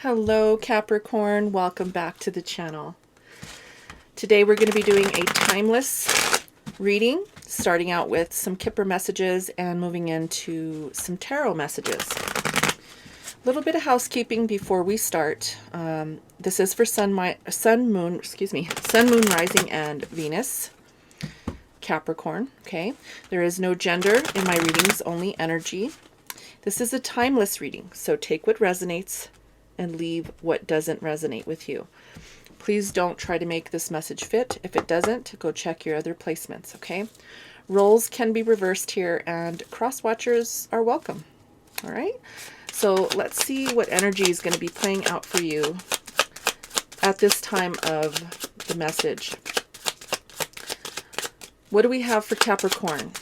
Hello Capricorn, welcome back to the channel. Today we're going to be doing a timeless reading, starting out with some Kipper messages and moving into some tarot messages. A little bit of housekeeping before we start. This is for sun, moon, rising, and Venus. Capricorn, okay? There is no gender in my readings, only energy. This is a timeless reading, so take what resonates and leave what doesn't resonate with you. Please don't try to make this message fit. If it doesn't, go check your other placements, okay? Roles can be reversed here, and cross watchers are welcome. All right? So let's see what energy is going to be playing out for you at this time of the message. What do we have for Capricorn?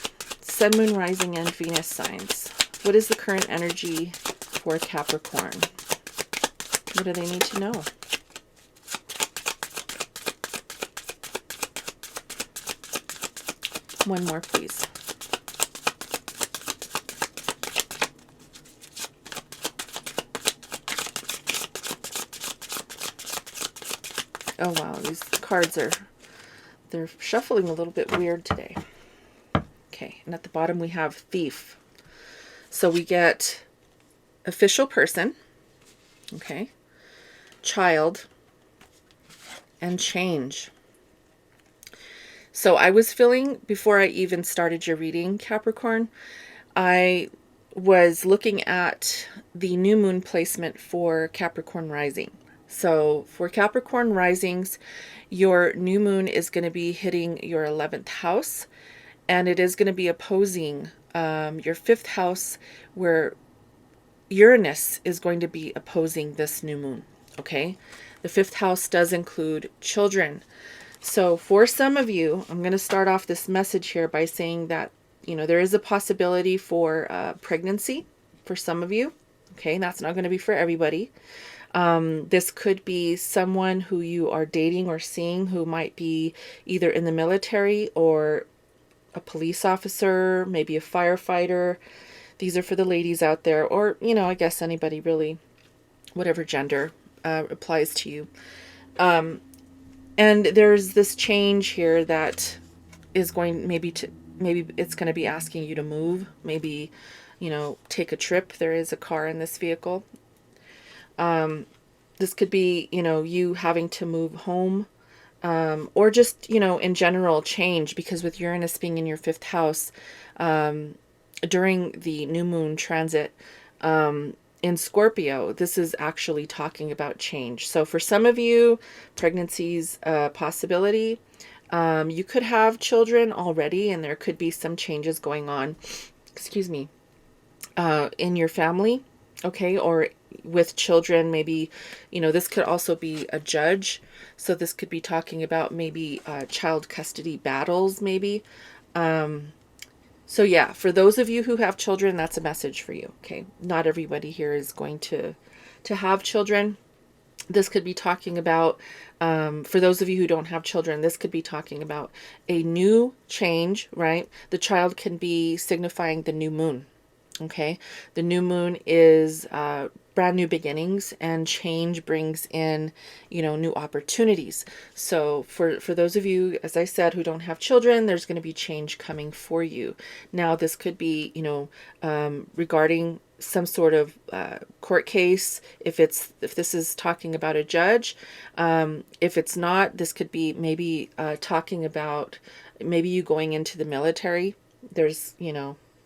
Sun, Moon, Rising, and Venus signs. What is the current energy for Capricorn? What do they need to know? One more, please. Oh wow, these cards they're shuffling a little bit weird today. Okay, and at the bottom we have Thief. So we get official person, okay, child, and change. So I was feeling, before I even started your reading, Capricorn, I was looking at the new moon placement for Capricorn rising. So for Capricorn risings, your new moon is going to be hitting your 11th house, and it is going to be opposing your 5th house, where Uranus is going to be opposing this new moon. Okay, the 5th house does include children. So for some of you, I'm going to start off this message here by saying that, there is a possibility for pregnancy for some of you. Okay, that's not going to be for everybody. This could be someone who you are dating or seeing who might be either in the military or a police officer, maybe a firefighter. These are for the ladies out there, or, I guess anybody really, whatever gender applies to you. And there's this change here that is going maybe it's going to be asking you to move, maybe, take a trip. There is a car in this vehicle. This could be, you having to move home, or just, in general change, because with Uranus being in your 5th house, during the new moon transit, in Scorpio, this is actually talking about change. So for some of you, pregnancy's a possibility. You could have children already, and there could be some changes going on, in your family, okay, or with children. Maybe, this could also be a judge. So this could be talking about maybe child custody battles, maybe. So yeah, for those of you who have children, that's a message for you. Okay, not everybody here is going to have children. This could be talking about, for those of you who don't have children, this could be talking about a new change, right? The child can be signifying the new moon. Okay, the new moon is brand new beginnings, and change brings in, new opportunities. So for those of you, as I said, who don't have children, there's going to be change coming for you. Now, this could be, regarding some sort of court case. If this is talking about a judge, if it's not, this could be maybe talking about maybe you going into the military. There's,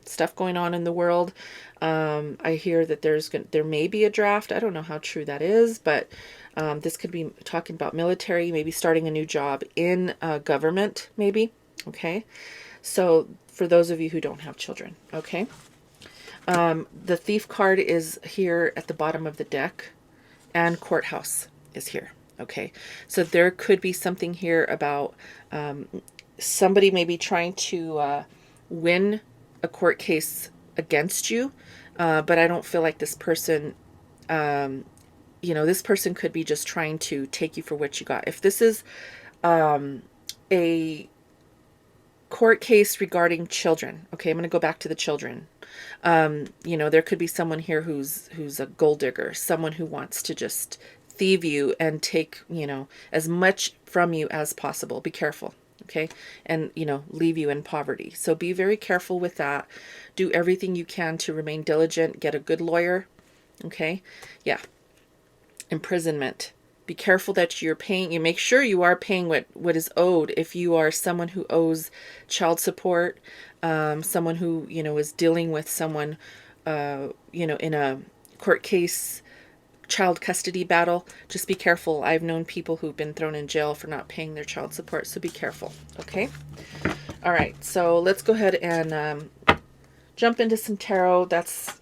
stuff going on in the world. I hear that there may be a draft. I don't know how true that is, but this could be talking about military, maybe starting a new job in government, maybe. Okay, so for those of you who don't have children, okay. The Thief card is here at the bottom of the deck, and Courthouse is here. Okay, so there could be something here about somebody maybe trying to win a court case against you, but I don't feel like this person, this person could be just trying to take you for what you got. If this is a court case regarding children. Okay, I'm going to go back to the children. You know, there could be someone here who's a gold digger, someone who wants to just thieve you and take, you know, as much from you as possible. Be careful. Okay. And, you know, leave you in poverty. So be very careful with that. Do everything you can to remain diligent. Get a good lawyer. Okay. Yeah. Imprisonment. Be careful that you're paying, you make sure you are paying what is owed. If you are someone who owes child support, someone who, you know, is dealing with someone, you know, in a court case, child custody battle, just be careful. I've known people who've been thrown in jail for not paying their child support, so be careful. Okay. All right. So let's go ahead and jump into some tarot. That's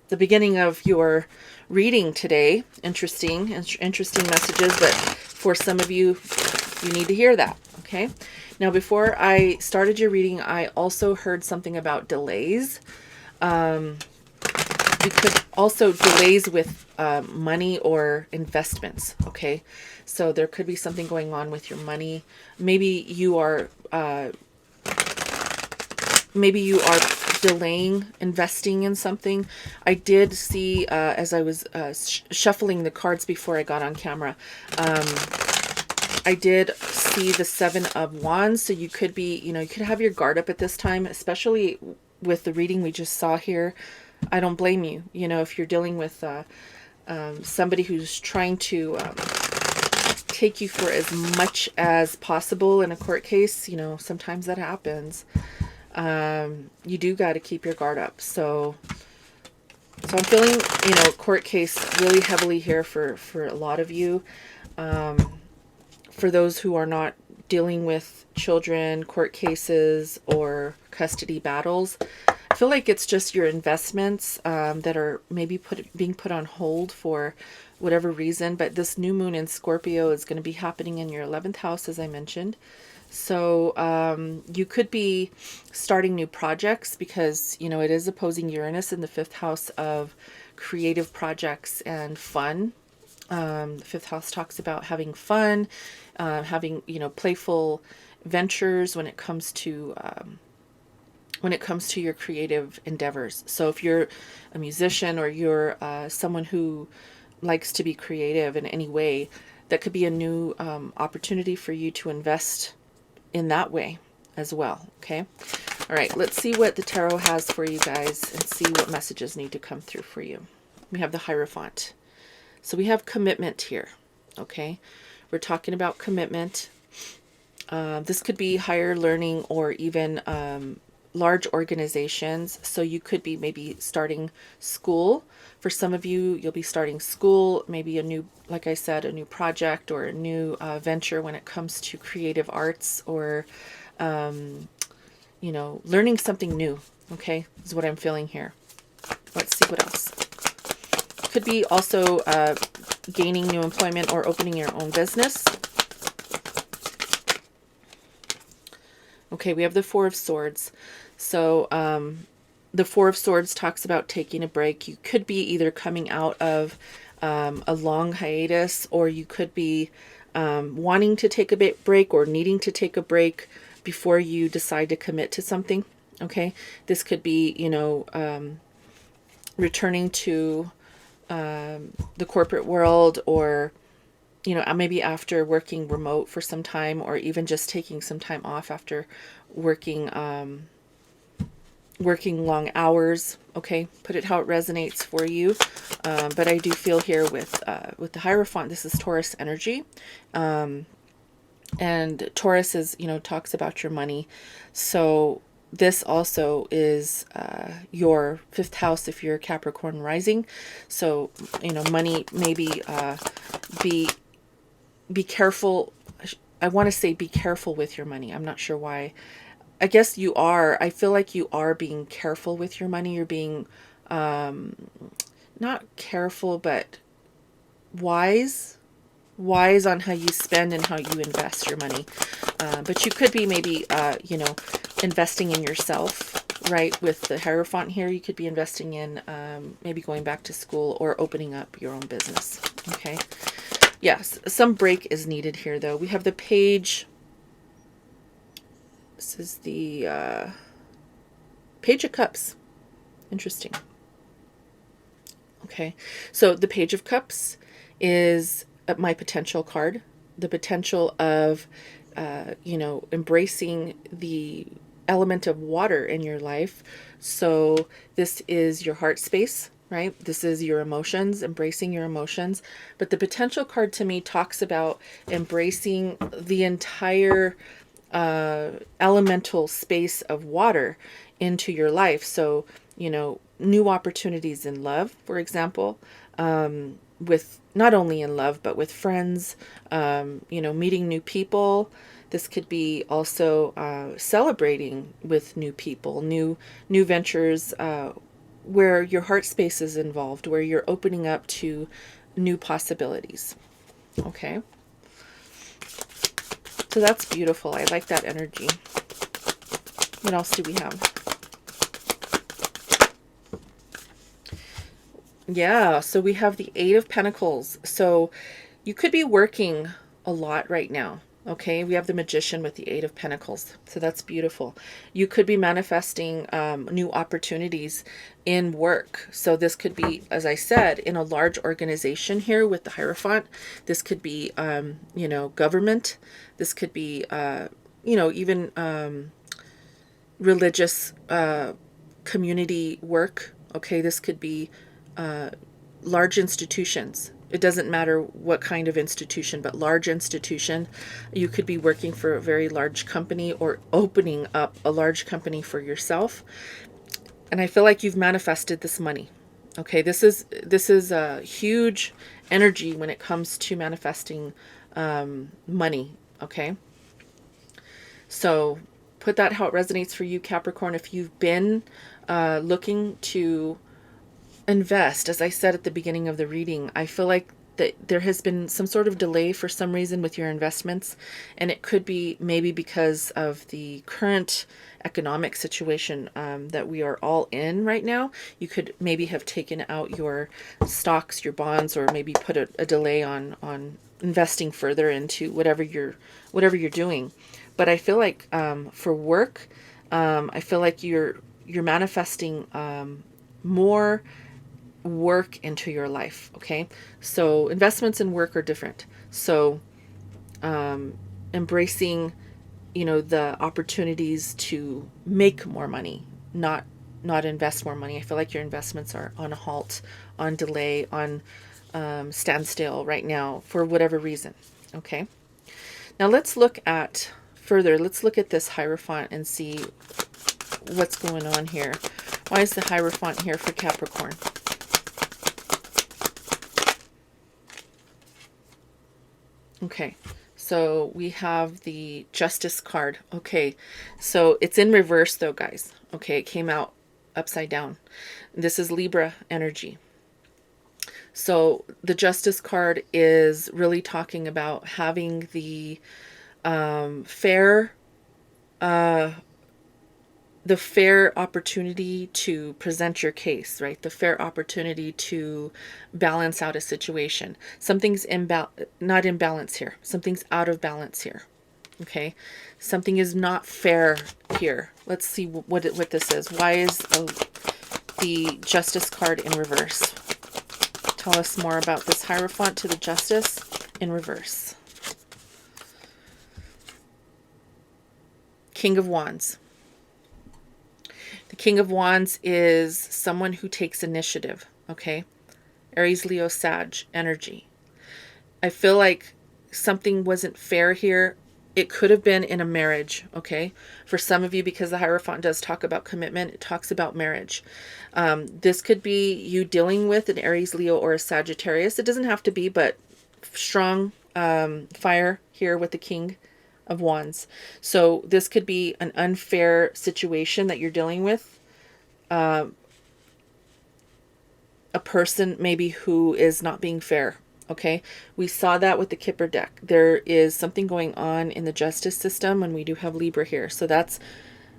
the beginning of your reading today. Interesting messages, but for some of you, you need to hear that. Okay. Now, before I started your reading, I also heard something about delays. You could also delays with money or investments. Okay. So there could be something going on with your money. Maybe you are delaying investing in something. I did see, as I was shuffling the cards before I got on camera, I did see the Seven of Wands. So you could be, you know, you could have your guard up at this time, especially with the reading we just saw here. I don't blame you. You know, if you're dealing with somebody who's trying to take you for as much as possible in a court case, you know, sometimes that happens. You do got to keep your guard up. So I'm feeling, you know, court case really heavily here for a lot of you. For those who are not dealing with children, court cases, or custody battles, I feel like it's just your investments that are maybe being put on hold for whatever reason. But this new moon in Scorpio is going to be happening in your 11th house, as I mentioned. So you could be starting new projects because, you know, it is opposing Uranus in the 5th house of creative projects and fun. The 5th house talks about having fun, having, you know, playful ventures when it comes to your creative endeavors. So if you're a musician or you're someone who likes to be creative in any way, that could be a new opportunity for you to invest in that way as well. Okay. All right. Let's see what the tarot has for you guys and see what messages need to come through for you. We have the Hierophant. So we have commitment here. Okay. We're talking about commitment. This could be higher learning or even large organizations. So you could be maybe starting school. For some of you, you'll be starting school, maybe a new, like I said, a new project or a new venture when it comes to creative arts or, you know, learning something new. Okay, is what I'm feeling here. Let's see what else. Could be also gaining new employment or opening your own business. Okay, we have the Four of Swords. So the Four of Swords talks about taking a break. You could be either coming out of a long hiatus, or you could be wanting to take a break or needing to take a break before you decide to commit to something. Okay, this could be, you know, returning to the corporate world, or, you know, maybe after working remote for some time, or even just taking some time off after working long hours. Okay, put it how it resonates for you. But I do feel here with the Hierophant, this is Taurus energy. And Taurus is, you know, talks about your money. So this also is your 5th house if you're Capricorn rising. So, you know, money, maybe be careful. I want to say be careful with your money. I'm not sure why. I guess you are. I feel like you are being careful with your money. You're being not careful, but wise on how you spend and how you invest your money. But you could be maybe, you know, investing in yourself, right? With the Hierophant here, you could be investing in maybe going back to school or opening up your own business. Okay. Yes, some break is needed here, though. We have the Page This is the Page of Cups. Interesting. Okay, so the Page of Cups is my potential card. The potential of, embracing the element of water in your life. So this is your heart space, right? This is your emotions, embracing your emotions. But the potential card to me talks about embracing the entire elemental space of water into your life. So, new opportunities in love, for example, with not only in love, but with friends, meeting new people. This could be also celebrating with new people, new ventures, where your heart space is involved, where you're opening up to new possibilities. Okay. So that's beautiful. I like that energy. What else do we have? Yeah, so we have the Eight of Pentacles. So you could be working a lot right now. Okay, we have the Magician with the Eight of Pentacles. So that's beautiful. You could be manifesting new opportunities in work. So this could be, as I said, in a large organization here with the Hierophant. This could be, government. This could be, even religious community work. Okay, this could be large institutions. It doesn't matter what kind of institution, but large institution. You could be working for a very large company or opening up a large company for yourself. And I feel like you've manifested this money. Okay, this is a huge energy when it comes to manifesting money. Okay, so put that how it resonates for you, Capricorn. If you've been looking to invest, as I said at the beginning of the reading, I feel like that there has been some sort of delay for some reason with your investments, and it could be maybe because of the current economic situation that we are all in right now. You could maybe have taken out your stocks, your bonds, or maybe put a delay on investing further into whatever you're doing. But I feel like for work, I feel like you're manifesting more work into your life. Okay, so investments and work are different. So embracing the opportunities to make more money, not invest more money. I feel like your investments are on a halt, on delay, on standstill right now for whatever reason. Okay, now let's look at this Hierophant and see what's going on here. Why is the Hierophant here for Capricorn? Okay, so we have the Justice card. Okay, so it's in reverse though, guys. Okay, it came out upside down. This is Libra energy. So the Justice card is really talking about having the fair opportunity to present your case, right? The fair opportunity to balance out a situation. Something's not in balance here. Something's out of balance here. Okay, something is not fair here. Let's see what this is. Why is the Justice card in reverse? Tell us more about this Hierophant to the Justice in reverse. King of Wands. The King of Wands is someone who takes initiative, okay? Aries, Leo, Sag energy. I feel like something wasn't fair here. It could have been in a marriage, okay? For some of you, because the Hierophant does talk about commitment, it talks about marriage. This could be you dealing with an Aries, Leo, or a Sagittarius. It doesn't have to be, but strong fire here with the King of Wands. So this could be an unfair situation that you're dealing with. A person maybe who is not being fair. Okay, we saw that with the Kipper deck. There is something going on in the justice system, and we do have Libra here. So that's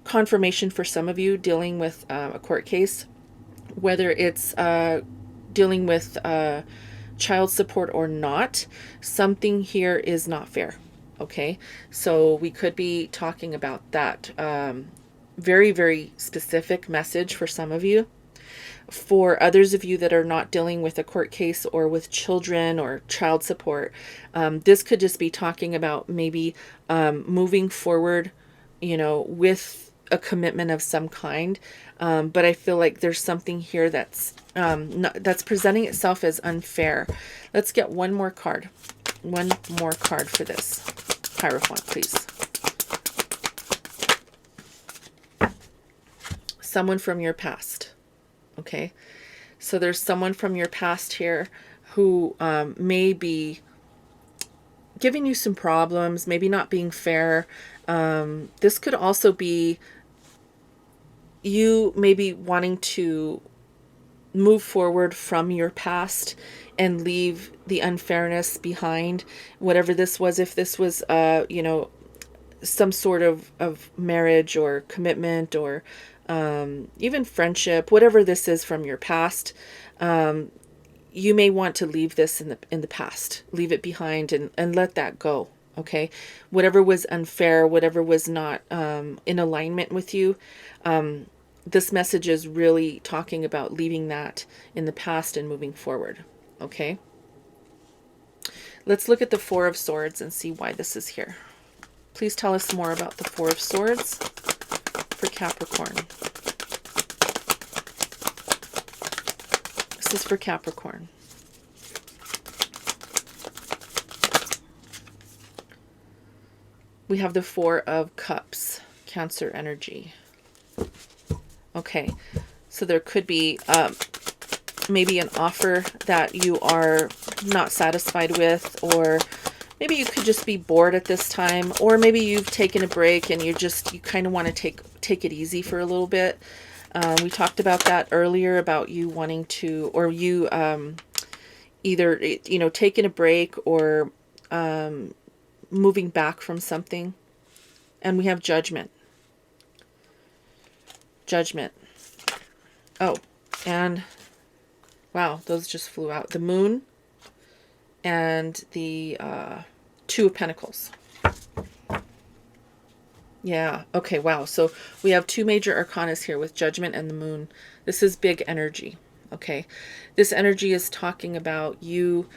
confirmation for some of you dealing with a court case, whether it's dealing with child support or not. Something here is not fair. Okay, so we could be talking about that. Very, very specific message for some of you. For others of you that are not dealing with a court case or with children or child support, this could just be talking about maybe moving forward, with a commitment of some kind. But I feel like there's something here that's that's presenting itself as unfair. Let's get one more card. One more card for this. Hierophant, please. Someone from your past. Okay. So there's someone from your past here who may be giving you some problems, maybe not being fair. This could also be you maybe wanting to move forward from your past and leave the unfairness behind, whatever this was. If this was some sort of marriage or commitment or even friendship, whatever this is from your past, you may want to leave this in the past, leave it behind, and let that go. Okay, whatever was unfair, whatever was not in alignment with you, this message is really talking about leaving that in the past and moving forward. Okay, let's look at the Four of Swords and see why this is here. Please tell us more about the Four of Swords for Capricorn. This is for Capricorn. We have the Four of Cups, Cancer energy. Okay, so there could be maybe an offer that you are not satisfied with, or maybe you could just be bored at this time, or maybe you've taken a break and you kind of want to take it easy for a little bit. We talked about that earlier, about you wanting to, or you either taking a break or moving back from something. And we have Judgment. Judgment. Oh, and wow, those just flew out. The Moon and the Two of Pentacles. Yeah, okay, wow. So we have two major arcanas here with Judgment and the Moon. This is big energy, okay? This energy is talking about you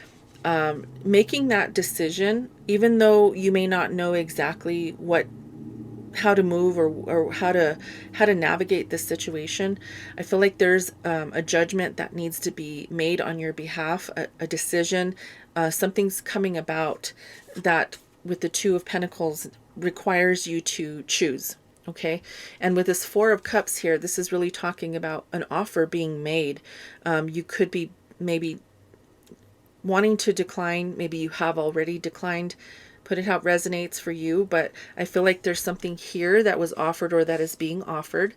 making that decision, even though you may not know exactly how to move or how to navigate this situation. I feel like there's a judgment that needs to be made on your behalf, a decision. Something's coming about that with the Two of Pentacles requires you to choose. Okay, and with this Four of Cups here, this is really talking about an offer being made. You could be maybe wanting to decline. Maybe you have already declined. Put it how it resonates for you, but I feel like there's something here that was offered or that is being offered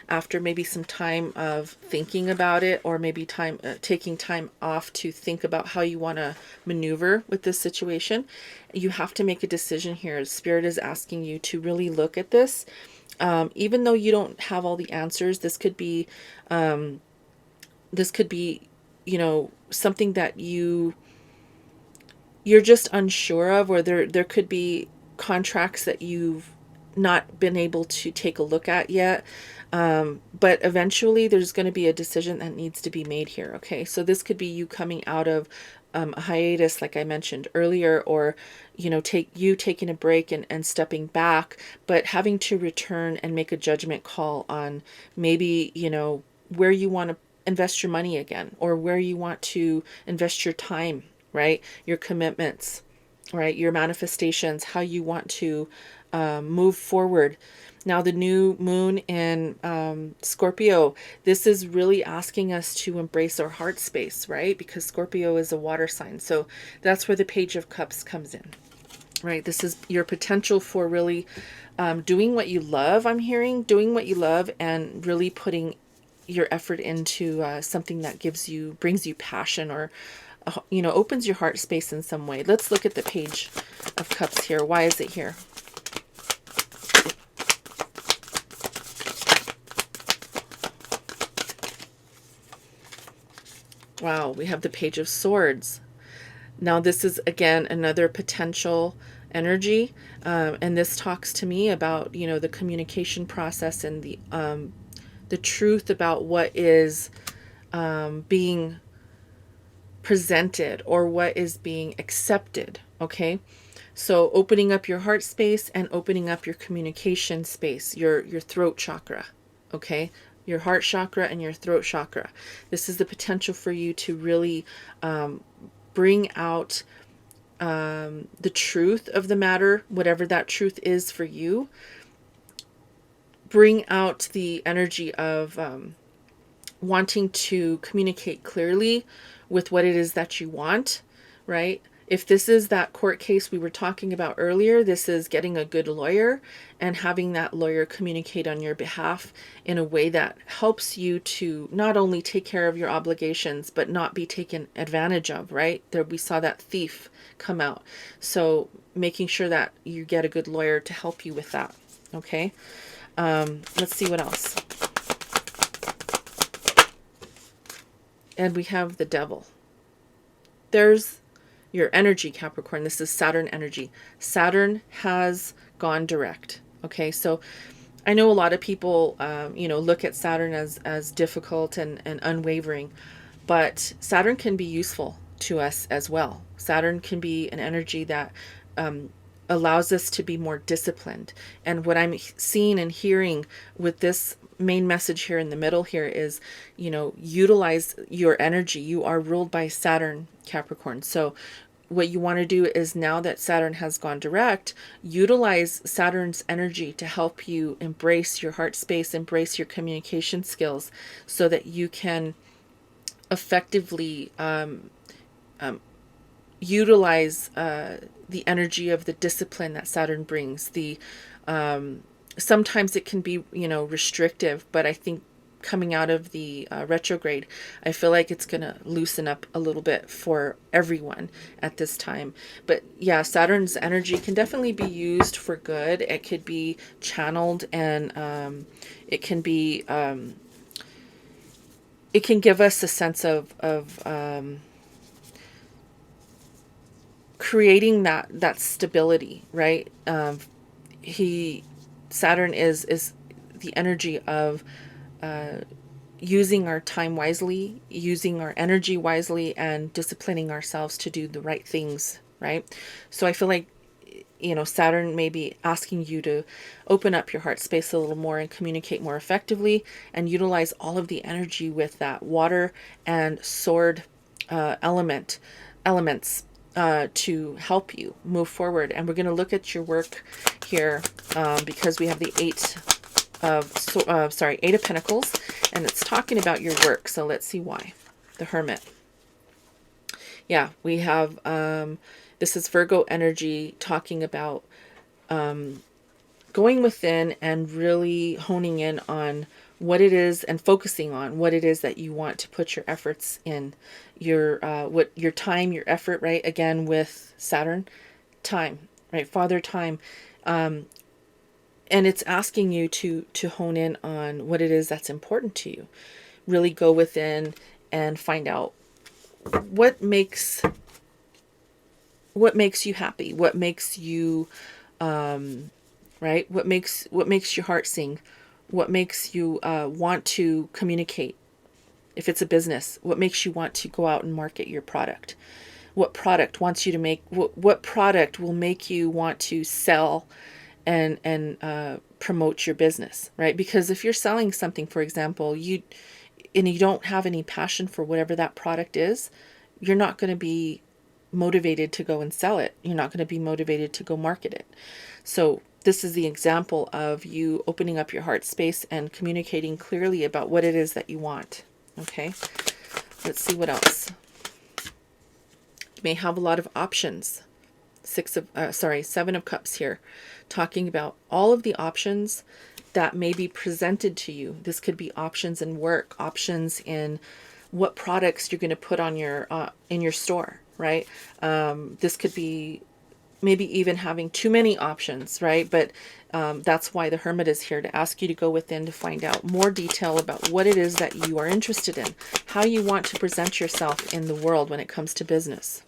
after maybe some time of thinking about it, or maybe taking time off to think about how you want to maneuver with this situation. You have to make a decision here. Spirit is asking you to really look at this. Even though you don't have all the answers, this could be something that you're just unsure of, or there could be contracts that you've not been able to take a look at yet. But eventually there's going to be a decision that needs to be made here. Okay, so this could be you coming out of a hiatus, like I mentioned earlier, or taking a break and stepping back, but having to return and make a judgment call on maybe where you want to invest your money again, or where you want to invest your time, right? Your commitments, right? Your manifestations, how you want to move forward. Now, the new moon in Scorpio, this is really asking us to embrace our heart space, right? Because Scorpio is a water sign. So that's where the Page of Cups comes in, right? This is your potential for really doing what you love. I'm hearing doing what you love and really putting your effort into something that brings you passion, or opens your heart space in some way. Let's look at the Page of Cups here. Why is it here? Wow, we have the Page of Swords. Now this is, again, another potential, energy. And this talks to me about, you know, the communication process and the truth about what is being presented or what is being accepted. Okay. So opening up your heart space and opening up your communication space, your throat chakra. Okay. Your heart chakra and your throat chakra. This is the potential for you to really bring out the truth of the matter, whatever that truth is for you. Bring out the energy of wanting to communicate clearly with what it is that you want, right? If this is that court case we were talking about earlier, this is getting a good lawyer and having that lawyer communicate on your behalf in a way that helps you to not only take care of your obligations, but not be taken advantage of, right? There, we saw that thief come out. So making sure that you get a good lawyer to help you with that. Okay. Let's see what else. And we have the devil. There's your energy, Capricorn. This is Saturn energy. Saturn has gone direct. Okay, so I know a lot of people, look at Saturn as difficult and unwavering, but Saturn can be useful to us as well. Saturn can be an energy that allows us to be more disciplined. And what I'm seeing and hearing with this main message here in the middle here is, utilize your energy. You are ruled by Saturn, Capricorn. So what you want to do is, now that Saturn has gone direct, utilize Saturn's energy to help you embrace your heart space, embrace your communication skills, so that you can effectively utilize the energy of the discipline that Saturn brings. Sometimes it can be, restrictive, but I think coming out of the retrograde, I feel like it's going to loosen up a little bit for everyone at this time. But yeah, Saturn's energy can definitely be used for good. It could be channeled, and it can be, it can give us a sense of creating that stability, right? Saturn is the energy of using our time wisely, using our energy wisely, and disciplining ourselves to do the right things, right? So I feel like, Saturn may be asking you to open up your heart space a little more and communicate more effectively, and utilize all of the energy with that water and sword elements to help you move forward. And we're going to look at your work here, because we have the Eight of Pentacles, and it's talking about your work. So let's see why. The Hermit. Yeah, we have, this is Virgo energy, talking about going within and really honing in on what it is, and focusing on what it is that you want to put your efforts in, your time, your effort, right? Again, with Saturn, time, right? Father time. And it's asking you to hone in on what it is that's important to you. Really go within and find out what makes you happy, what makes you, right? What makes your heart sing, what makes you want to communicate. If it's a business, what makes you want to go out and market your product? What product wants you to make? What product will make you want to sell and promote your business, right? Because if you're selling something, for example, you don't have any passion for whatever that product is, you're not going to be motivated to go and sell it. You're not going to be motivated to go market it. So this is the example of you opening up your heart space and communicating clearly about what it is that you want. Okay, let's see what else. You may have a lot of options. Seven of Cups here, talking about all of the options that may be presented to you. This could be options in work, options in what products you're going to put on your in your store, right? This could be maybe even having too many options, right? But that's why the Hermit is here, to ask you to go within to find out more detail about what it is that you are interested in, how you want to present yourself in the world when it comes to business.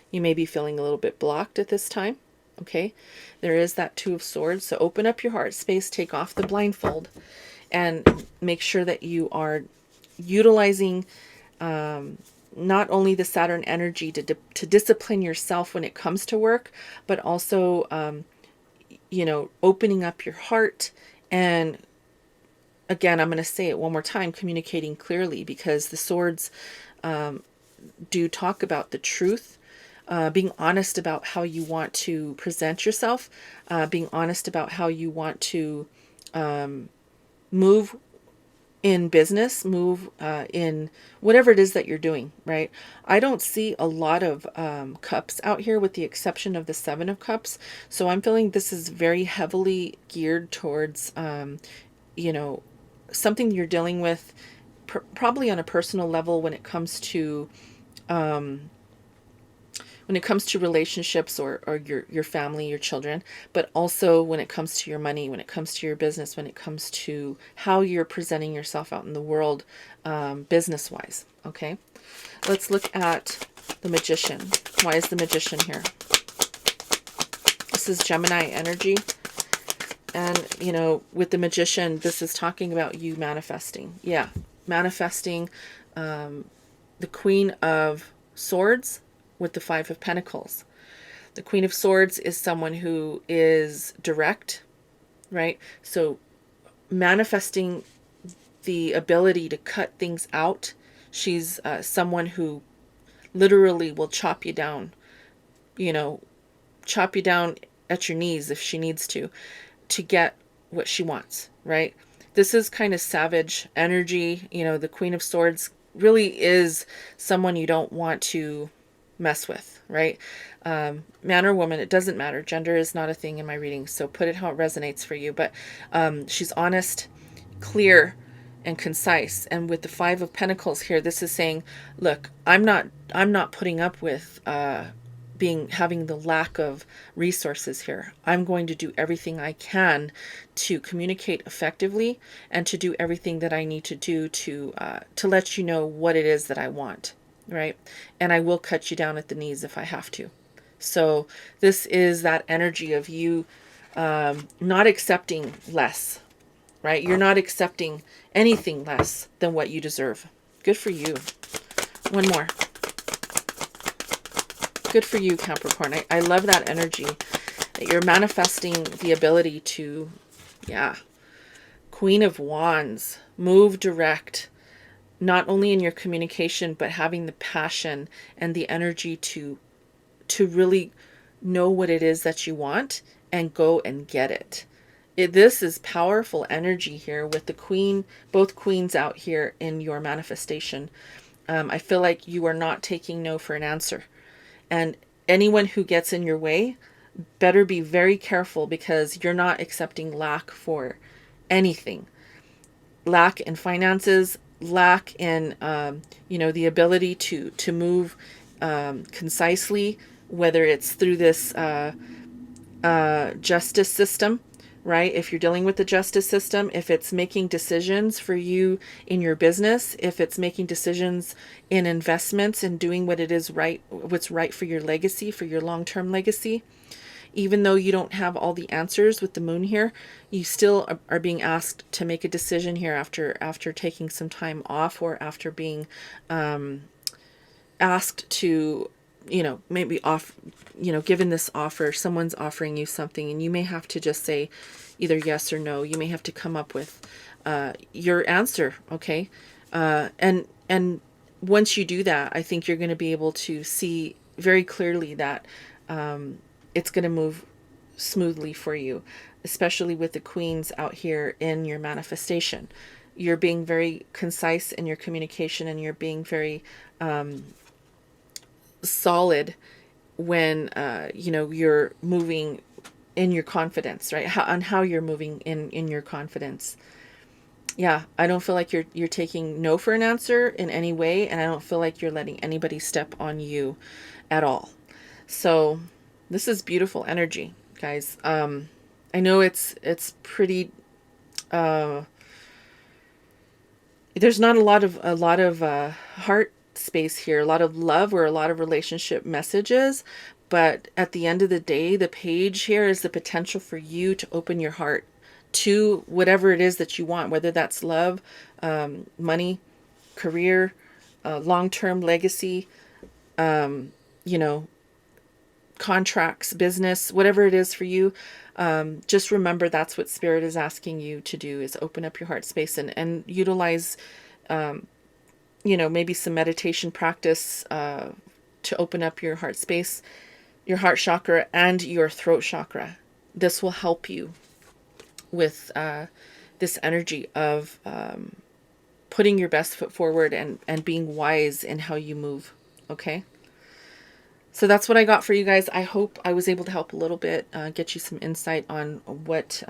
You may be feeling a little bit blocked at this time. Okay, there is that Two of Swords. So open up your heart space, take off the blindfold, and make sure that you are utilizing not only the Saturn energy to discipline yourself when it comes to work, but also, opening up your heart. And again, I'm going to say it one more time, communicating clearly, because the swords do talk about the truth, being honest about how you want to present yourself, being honest about how you want to move in business, move in whatever it is that you're doing, right? I don't see a lot of cups out here with the exception of the Seven of Cups. So I'm feeling this is very heavily geared towards, something you're dealing with probably on a personal level when it comes to relationships, or your family, your children, but also when it comes to your money, when it comes to your business, when it comes to how you're presenting yourself out in the world, business wise. Okay, let's look at the Magician. Why is the Magician here? This is Gemini energy. And, with the Magician, this is talking about you manifesting. Yeah, manifesting the Queen of Swords with the Five of Pentacles. The Queen of Swords is someone who is direct, right? So manifesting the ability to cut things out. She's someone who literally will chop you down, chop you down at your knees if she needs to get what she wants, right? This is kind of savage energy. The Queen of Swords really is someone you don't want to mess with, right? Man or woman, it doesn't matter. Gender is not a thing in my reading, so put it how it resonates for you. But she's honest, clear, and concise. And with the Five of Pentacles here, this is saying, look, I'm not putting up with having the lack of resources here. I'm going to do everything I can to communicate effectively and to do everything that I need to do to let you know what it is that I want, right? And I will cut you down at the knees if I have to. So this is that energy of you not accepting less, right? You're not accepting anything less than what you deserve. Good for you. One more. Good for you, Capricorn. I love that energy, that you're manifesting the ability to, Queen of Wands, move direct, not only in your communication, but having the passion and the energy to really know what it is that you want and go and get it. This is powerful energy here with the Queen, both queens out here in your manifestation. I feel like you are not taking no for an answer. And anyone who gets in your way better be very careful, because you're not accepting lack for anything. Lack in finances, lack in, the ability to move concisely, whether it's through this justice system, right? If you're dealing with the justice system, if it's making decisions for you in your business, if it's making decisions in investments and doing what's right for your legacy, for your long-term legacy, even though you don't have all the answers with the moon here, you still are being asked to make a decision here after taking some time off, or after being asked to, maybe given this offer, someone's offering you something, and you may have to just say either yes or no. You may have to come up with your answer, okay? And once you do that, I think you're going to be able to see very clearly that it's going to move smoothly for you, especially with the queens out here in your manifestation. You're being very concise in your communication, and you're being very solid when you're moving in your confidence, right? How you're moving in your confidence. Yeah, I don't feel like you're taking no for an answer in any way, and I don't feel like you're letting anybody step on you at all. So this is beautiful energy, guys. I know it's pretty there's not a lot of heart space here, a lot of love or a lot of relationship messages. But at the end of the day, the page here is the potential for you to open your heart to whatever it is that you want, whether that's love, money, career, long-term legacy, you know, contracts, business, whatever it is for you. Just remember that's what Spirit is asking you to do, is open up your heart space and utilize, maybe some meditation practice to open up your heart space, your heart chakra, and your throat chakra. This will help you with this energy of putting your best foot forward and being wise in how you move. Okay? So that's what I got for you guys. I hope I was able to help a little bit, get you some insight on what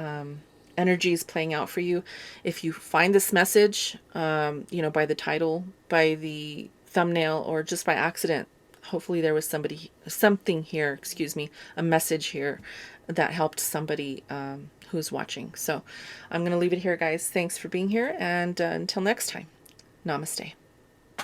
energy is playing out for you. If you find this message, by the title, by the thumbnail, or just by accident, hopefully there was something here, a message here that helped somebody who's watching. So I'm going to leave it here, guys. Thanks for being here. And until next time, namaste.